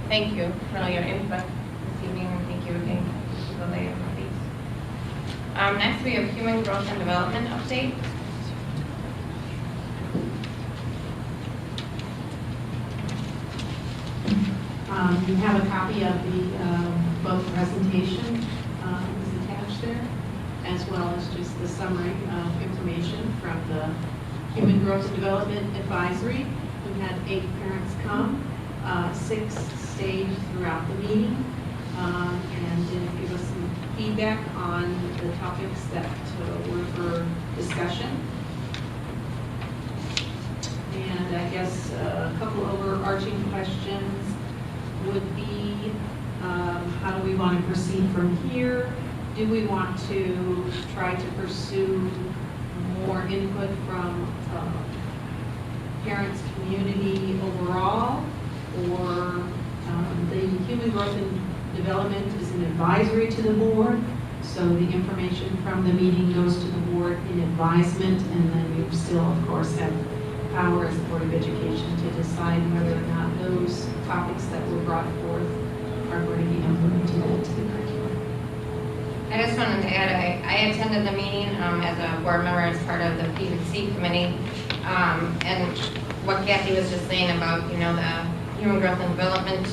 thank you for all your input this evening, and thank you again for the layout of these. Next, we have Human Growth and Development update. You have a copy of the both presentation is attached there, as well as just the summary of information from the Human Growth and Development Advisory. We had 8 parents come, 6 stayed throughout the meeting, and did give us some feedback on the topics that were for discussion. And I guess a couple overarching questions would be, how do we want to proceed from here? Do we want to try to pursue more input from parents, community overall, or the Human Growth and Development is an advisory to the board, so the information from the meeting goes to the board in advisement, and then we still, of course, have power as the Board of Education to decide whether or not those topics that were brought forth are going to be implemented into the curriculum. I just wanted to add, I attended the meeting as a board member as part of the P&C committee, and what Kathy was just saying about, the Human Growth and Development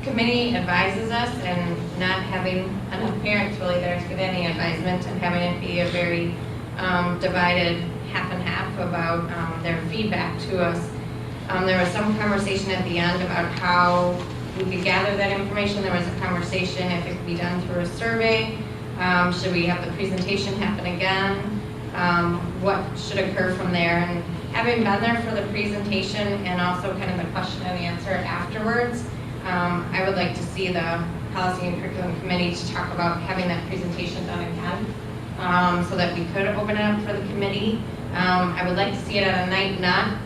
committee advises us, and not having enough parents really there to get any advisement, and having it be a very divided half and half about their feedback to us. There was some conversation at the end about how we could gather that information. There was a conversation if it could be done through a survey. Should we have the presentation happen again? What should occur from there? And having been there for the presentation and also kind of the question and answer afterwards, I would like to see the Policy and Curriculum Committee to talk about having that presentation done again, so that we could open it up for the committee. I would like to see it at a night not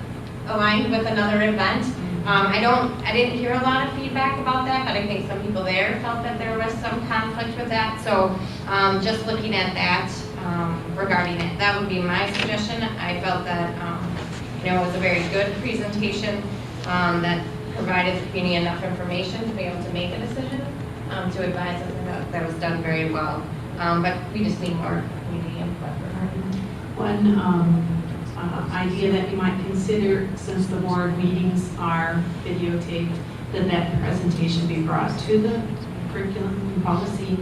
aligned with another event. I didn't hear a lot of feedback about that, but I think some people there felt that there was some conflict with that. So just looking at that regarding it, that would be my suggestion. I felt that it was a very good presentation that provided the community enough information to be able to make a decision, to advise us that was done very well. But we just need more community input. One idea that you might consider, since the board meetings are videotaped, that presentation be brought to the curriculum and policy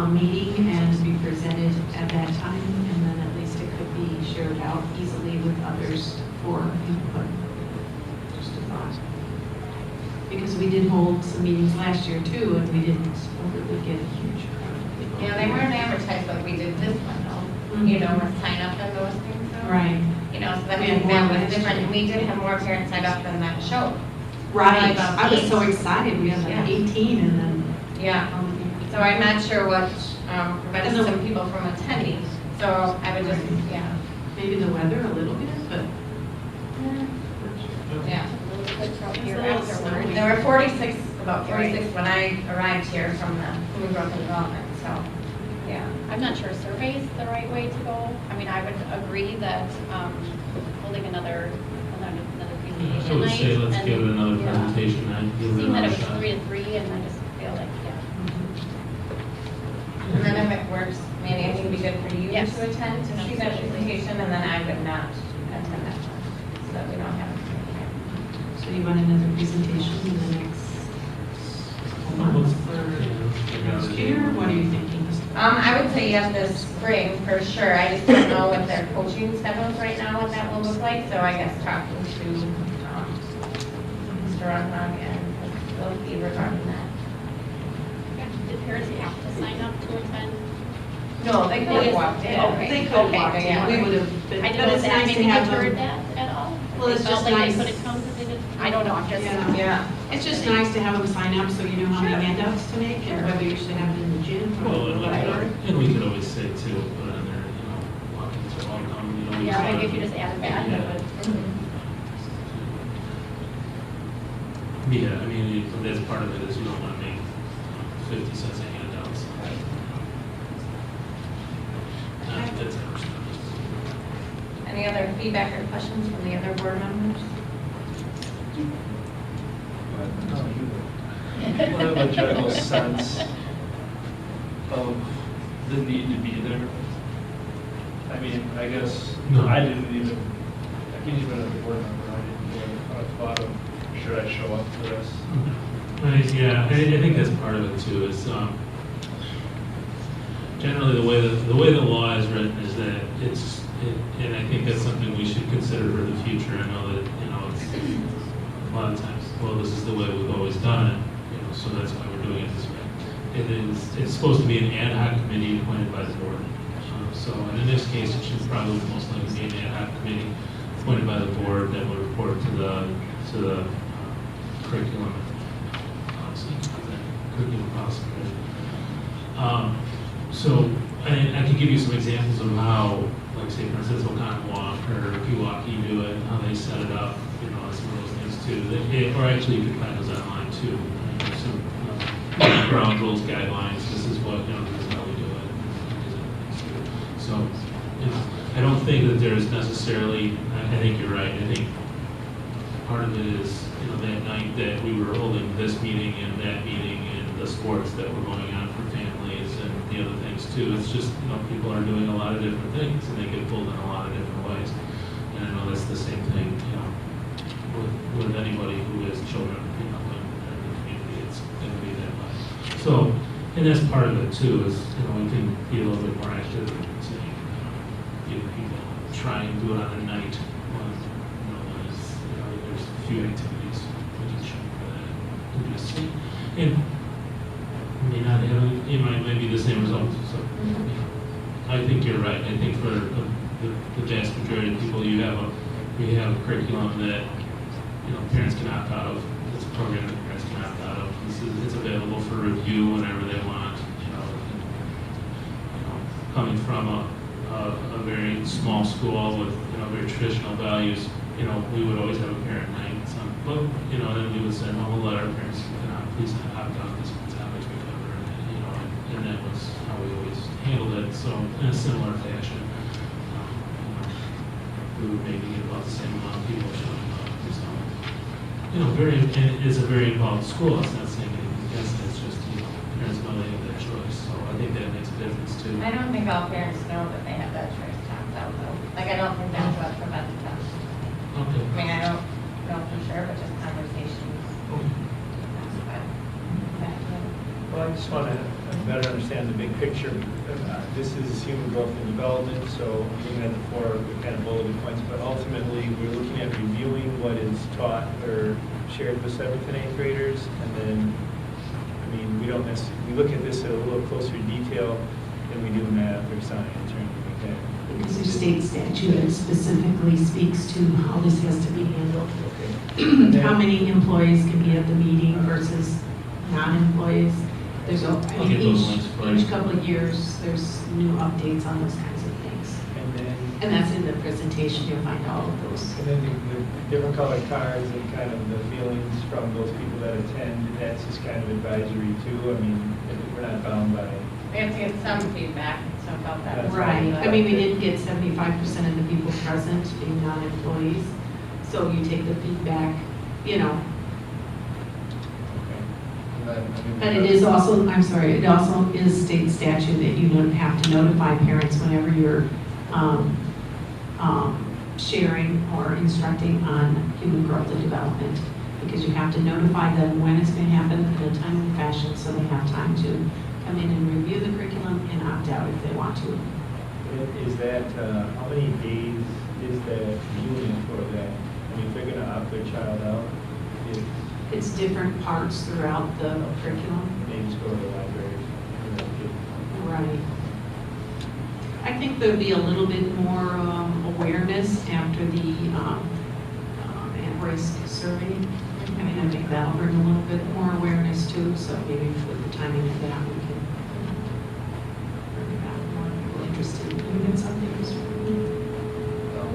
meeting and be presented at that time, and then at least it could be shared out easily with others for input. Just a thought. Because we did hold some meetings last year too, and we didn't really get a huge crowd of people. Yeah, they weren't advertised like we did this one, though. With sign up and those things. So, Right. So that was different. And we did have more parents sign up than that show. Right. About I was 8. so excited. We had like 18, and then Yeah. So I'm not sure what prevented some people from attending. So I would just, maybe the weather a little bit, but yeah. Here afterward. There were about 46 when I arrived here from the Human Growth and Development. So, yeah. I'm not sure survey is the right way to go. I mean, I would agree that holding another presentation I would night. say let's and- give it another yeah. presentation night. Give it Seeing that another it was shot. 3 to 3, and I just feel like, And then if it works, Mandy, I think it'd be good for you Yes. to attend to see that presentation, and then I would not attend that one, so that we don't have. so you want another presentation in the next couple months or next year? What are you thinking? I would say yes this spring for sure. I just don't know what their coaching schedules right now, what that will look like. So I guess talking to Mr. Runhog and Phil regarding that. did parents have to sign up to attend? No, they could have walked in. Okay. They could have walked in. yeah. We would have been. I but don't know it's if that nice to maybe have deterred them. that at all. Well, it's They felt just like nice. they couldn't come because they didn't. I don't know, I'm just. Yeah. Yeah. It's just nice to have them sign up so you know how many handouts to make and whether you should have it in the gym or Well, and whatever. we could always say too, put on there, walking to welcome, Yeah, maybe if you just added that, Yeah. that would. Yeah, I mean, that's part of it is you don't want to make 50 cents a handouts. That's understandable. Any other feedback or questions from the other board members? have a general sense of the need to be there. I mean, I guess, No. I didn't even, I can't even at the board member, I didn't even thought of, should I show up for this? Yeah, I think that's part of it too, is generally the way the law is written is that and I think that's something we should consider for the future. I know that, it's a lot of times, well, this is the way we've always done it, so that's why we're doing it this way. It's supposed to be an ad hoc committee appointed by the board. So, and in this case, it should probably most likely be an ad hoc committee appointed by the board that would report to the curriculum policy, curriculum policy. So, I can give you some examples of how, like say for instance, Oconomowoc or Pewaukee do it, and how they set it up, some of those things too. Or actually, you can find those online too. There's some ground rules, guidelines, this is what, this is how we do it. So, I don't think that there's necessarily, I think you're right, I think part of it is, that night that we were holding this meeting and that meeting and the sports that were going on for families and the other things too. It's just, people are doing a lot of different things and they get pulled in a lot of different ways. And I know that's the same thing, with anybody who has children, in the community, it's going to be that way. So, and that's part of it too, is, we can be a little bit more active and say, give people, try and do it on a night when, there's a few activities we can show for that. And just see. And may not have, it might be the same result. So, I think you're right. I think for the vast majority of people, we have a curriculum that, parents can opt out of. It's a program that parents can opt out of. It's available for review whenever they want. Coming from a very small school with, very traditional values, we would always have a parent night. But, then we would say, well, we'll let our parents, please opt out of this topics we cover. And that was how we always handled it. So in a similar fashion, we would maybe get about the same amount of people showing up. And it's a very involved school. It's not saying anything against it. It's just, parents know they have that choice. So I think that makes a difference too. I don't think all parents know that they have that choice to opt out though. Like, I don't think that's what prevents them. Okay. I mean, I don't know for sure, but just conversations. Well, I just want to better understand the big picture. This is human growth and development, so I'm looking at the four kind of bulleted points, but ultimately we're looking at reviewing what is taught or shared with 7th and 8th graders, and then, we don't necessarily, we look at this in a little closer detail than we do math or science or anything like that. Because there's state statute that specifically speaks to how this has to be handled. Okay. How many employees can be at the meeting versus non-employees. There's each couple of years, there's new updates on those kinds of things. And that's in the presentation, you'll find all of those. And then the different colored cards and kind of the feelings from those people that attend, that's just kind of advisory too. We're not bound by. We have to get some feedback, so about that. That's Right, we didn't get 75% of the people present being non-employees. So you take the feedback, But it is also, it also is state statute that you have to notify parents whenever you're sharing or instructing on human growth and development, because you have to notify them when it's going to happen in a timely fashion so they have time to come in and review the curriculum and opt out if they want to. Is that, how many days is that viewing for that? If they're going to opt their child out, It's different parts throughout the curriculum. they just go to the library. Right. I think there'll be a little bit more awareness after the at-risk survey. I think that'll bring a little bit more awareness too, so maybe with the timing of that, we can bring about more people interested in something.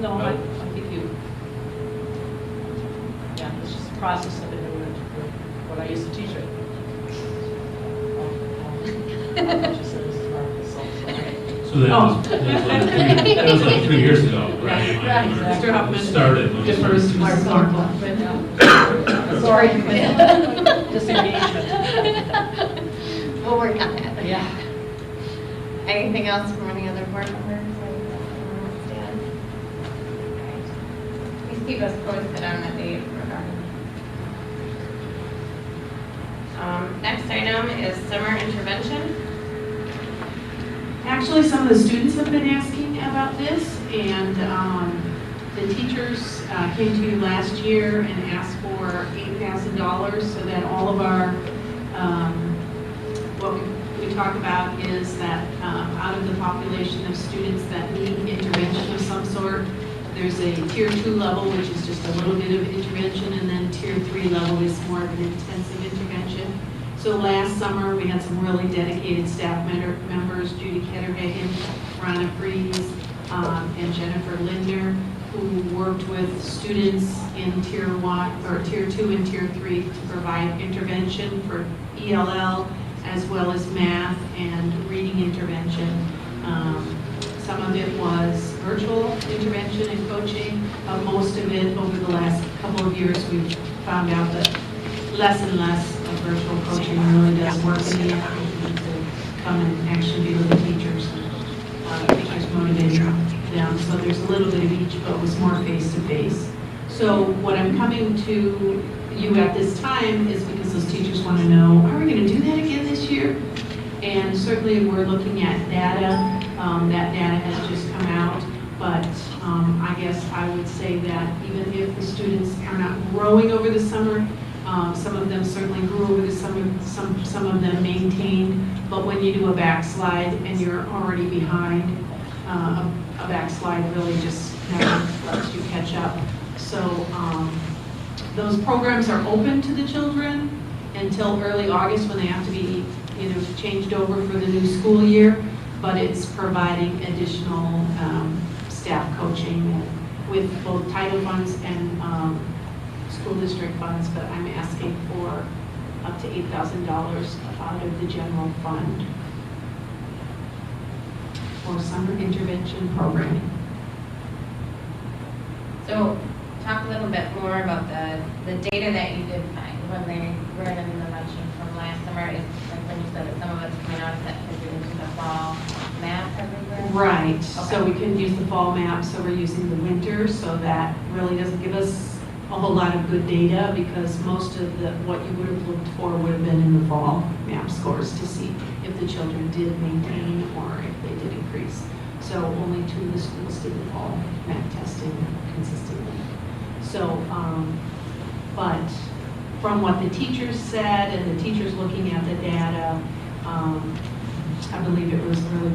No, I think it's just a process of it, what I used to teach it. So that was like 3 years ago, right? Right, When exactly. it Started. When it Defers to started. Mark Thornton. Sorry. Disengagement. We'll work on that. Yeah. Anything else from any other board members? Stan? Okay. Please keep us posted on the date regarding. Next item is summer intervention. Actually, some of the students have been asking about this, and the teachers came to you last year and asked for $8,000 so that all of our, what we talk about is that out of the population of students that need intervention of some sort, there's a tier 2 level, which is just a little bit of intervention, and then tier 3 level is more of an intensive intervention. So last summer, we had some really dedicated staff members, Judy Ketterhagen, Ronna Freeze, and Jennifer Lindner, who worked with students in tier 1, or tier 2 and tier 3 to provide intervention for ELL, as well as math and reading intervention. Some of it was virtual intervention and coaching, but most of it over the last couple of years, we've found out that less and less of virtual coaching really does work in the end. We need to come and actually be with the teachers. Teachers motivating them. So there's a little bit of each, but it was more face-to-face. So what I'm coming to you at this time is because those teachers want to know, are we going to do that again this year? And certainly we're looking at data. That data has just come out. But I guess I would say that even if the students are not growing over the summer, some of them certainly grew over the summer, some of them maintained, but when you do a backslide and you're already behind, a backslide really just never lets you catch up. So those programs are open to the children until early August when they have to be changed over for the new school year, but it's providing additional staff coaching with both title funds and school district funds, but I'm asking for up to $8,000 out of the general fund for summer intervention programming. So talk a little bit more about the data that you did find when they were in the intervention from last summer. Is like when you said that some of it's coming out, that kids are using the fall map everywhere? Right, Okay. so we couldn't use the fall map, so we're using the winter, so that really doesn't give us a whole lot of good data because most of what you would have looked for would have been in the fall map scores to see if the children did maintain or if they did increase. So only 2 of the schools did the fall map testing consistently. So, but from what the teachers said and the teachers looking at the data, I believe it was a really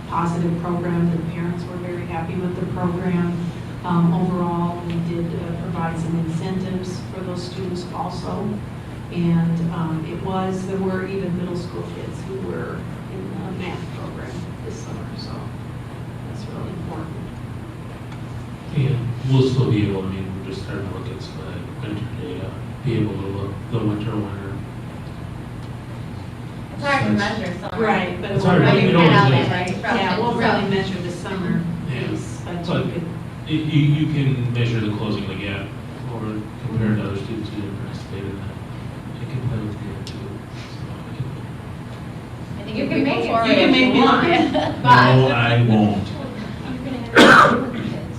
positive program. The parents were very happy with the program. Overall, we did provide some incentives for those students also. And there were even middle school kids who were in the math program this summer, so that's really important. And we'll still be able, we're just starting to look at some of that winter data, be able to look the winter. It's hard to measure summer. Right, but it It's won't hard, really, we don't Out really- there, right, from yeah, it won't it, so- really measure the summer Yeah. piece, but So- you could. You can measure the closing the gap or compare to other students who didn't participate in that. It can play with data too. So I can- I think You if can we make move it- forward, you can if make you it want. look. No, I won't. You're gonna have kids.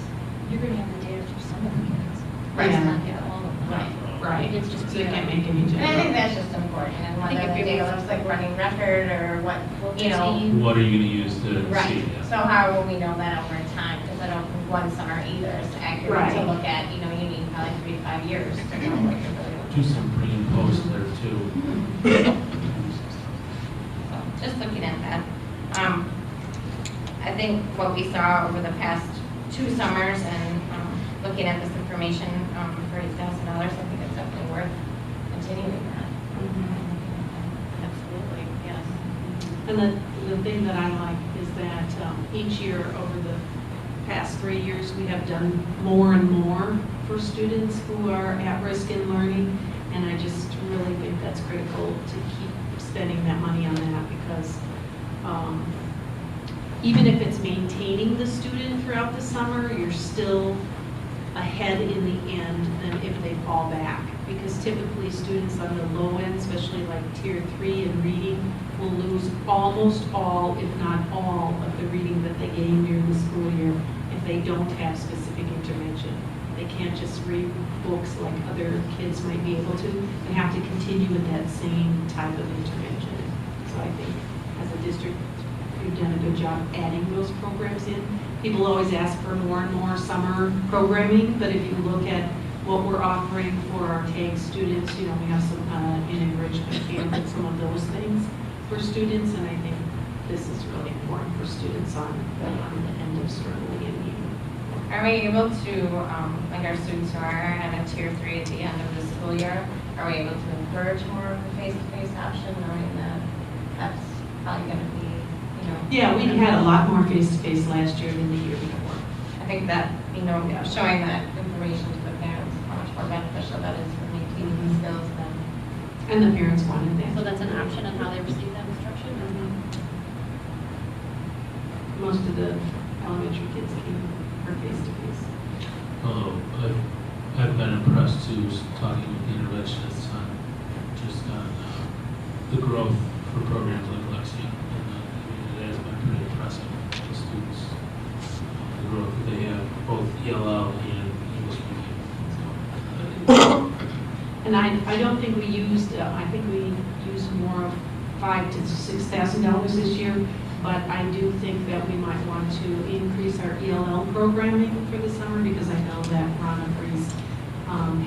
You're gonna have the data for some of the kids. Right. It's not yet all of them. Right, It's just. so you can't make any And I think general. that's just important, and I think whether if the you data move looks like running record or what, you know. What are you going to use to Right, see? so how will we know that over time? Because I don't think one summer either is accurate to Right. look at, you need probably 3 to 5 years to know what you're really looking Do some pre and post there too. So, just looking at that. I think what we saw over the past 2 summers and looking at this information for $8,000, I think it's definitely worth continuing that. Absolutely, yes. And the thing that I like is that each year over the past 3 years, we have done more and more for students who are at risk in learning. And I just really think that's critical to keep spending that money on that because even if it's maintaining the student throughout the summer, you're still ahead in the end than if they fall back. because typically students on the low end, especially like tier 3 in reading, will lose almost all, if not all, of the reading that they gain during the school year if they don't have specific intervention. They can't just read books like other kids might be able to. They have to continue with that same type of intervention. So I think as a district, we've done a good job adding those programs in. People always ask for more and more summer programming, but if you look at what we're offering for our TAG students, we have some in enrichment camp and some of those things for students, and I think this is really important for students on the end of struggling and needing. Are we able to, like our students who are at a tier 3 at the end of the school year, are we able to encourage more of a face-to-face option, knowing that that's probably going to be, Yeah, we had a lot more face-to-face last year than the year before. I think that, showing that information to the parents, how much more beneficial that is for maintaining these skills than. And the parents wanted that. So that's an option on how they receive that instruction? Most of the elementary kids came for face-to-face. I've been impressed too, talking with the interventionists on just on the growth for programs like Lexia. And it has been pretty impressive, the students, the growth that they have, both ELL and English speaking. So, And I don't think we used, I think we used more of $5,000 to $6,000 this year, but I do think that we might want to increase our ELL programming for the summer, because I know that Rana Freeze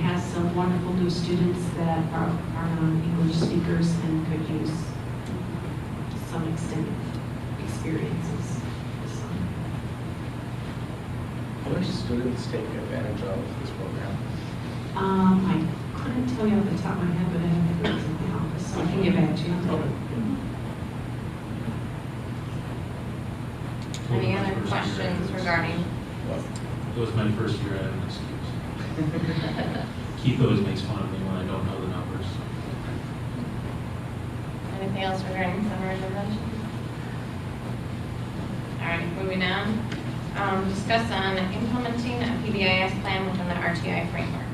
has some wonderful new students that are non-English speakers and could use to some extent experiences this summer. How many students take advantage of this program? I couldn't tell you off the top of my head, but I have the grades in my office, so I can get back to you. Any other questions regarding? it was my first year, I have an excuse. Keith always makes fun of me when I don't know the numbers. Anything else regarding summer intervention? All right, moving on. Discuss on implementing a PBIS plan within the RTI framework.